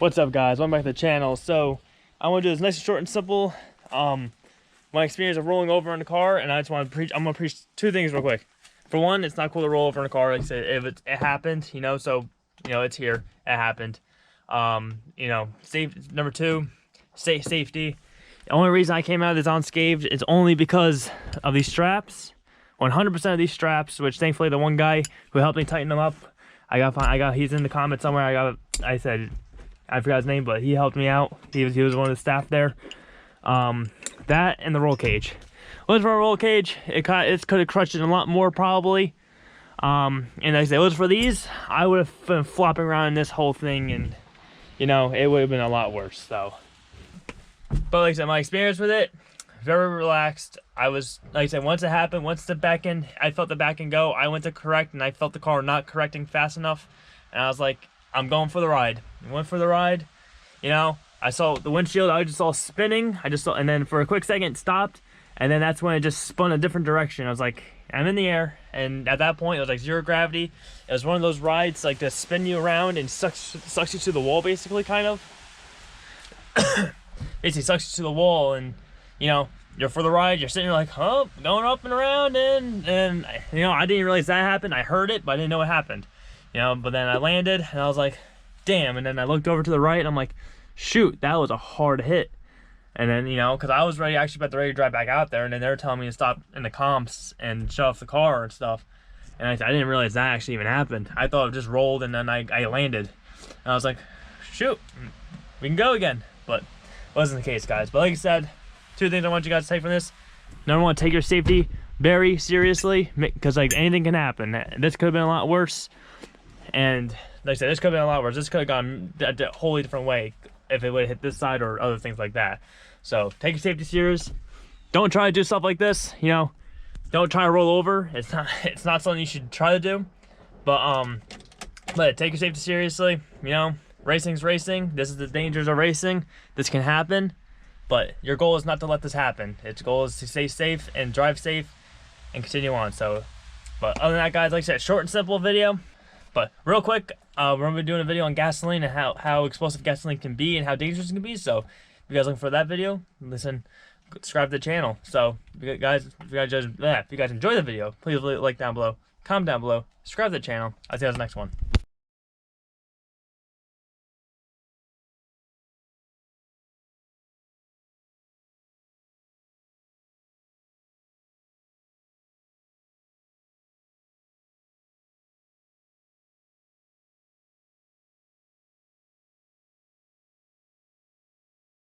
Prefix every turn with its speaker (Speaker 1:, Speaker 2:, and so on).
Speaker 1: What's up, guys? Welcome back to the channel. So I want to do this nice and short and simple. My experience of rolling over in the car, and I just want to preach. I'm gonna preach two things real quick. For one, it's not cool to roll over in a car. Like I said, if it happened, you know, so you know it's here. It happened. You know, number two, safety. The only reason I came out of this unscathed is only because of these straps. 100% of these straps, which thankfully the one guy who helped me tighten them up, he's in the comments somewhere. I said, I forgot his name, but he helped me out. He was one of the staff there. That and the roll cage. Well, for a roll cage, it could have crushed it a lot more probably. And like I said, it was for these, I would have been flopping around in this whole thing, and you know, it would have been a lot worse. So, but like I said, my experience with it, very relaxed. I was, like I said, once it happened, once the back end, I felt the back end go, I went to correct, and I felt the car not correcting fast enough, and I was like, I'm going for the ride. I went for the ride. You know, I saw the windshield, I just saw spinning. And then for a quick second it stopped, and then that's when it just spun a different direction. I was like, I'm in the air, and at that point it was like zero gravity. It was one of those rides like to spin you around and sucks you to the wall, basically, kind of. Basically sucks you to the wall, and you know, you're for the ride, you're sitting there like, oh, going up and around, and you know, I didn't realize that happened. I heard it, but I didn't know what happened. You know, but then I landed, and I was like, damn. And then I looked over to the right, and I'm like, shoot, that was a hard hit. And then, you know, because I was actually ready to drive back out there, and then they were telling me to stop in the comps and shut off the car and stuff. And I didn't realize that actually even happened. I thought it just rolled, and then I landed. And I was like, shoot, we can go again. But it wasn't the case, guys. But like I said, two things I want you guys to take from this. Number one, take your safety very seriously, because like anything can happen. This could have been a lot worse. And like I said, this could have been a lot worse. This could have gone a wholly different way if it would have hit this side or other things like that. So take your safety serious. Don't try to do stuff like this. You know, don't try to roll over. It's not something you should try to do. But take your safety seriously. You know, racing's racing. This is the dangers of racing. This can happen, but your goal is not to let this happen. Its goal is to stay safe and drive safe and continue on. So, but other than that, guys, like I said, short and simple video. But real quick, we're going to be doing a video on gasoline and how explosive gasoline can be and how dangerous it can be. So if you guys looking for that video, subscribe to the channel. So if you guys enjoy the video, please leave a like down below, comment down below, subscribe to the channel. I'll see you guys in the next one.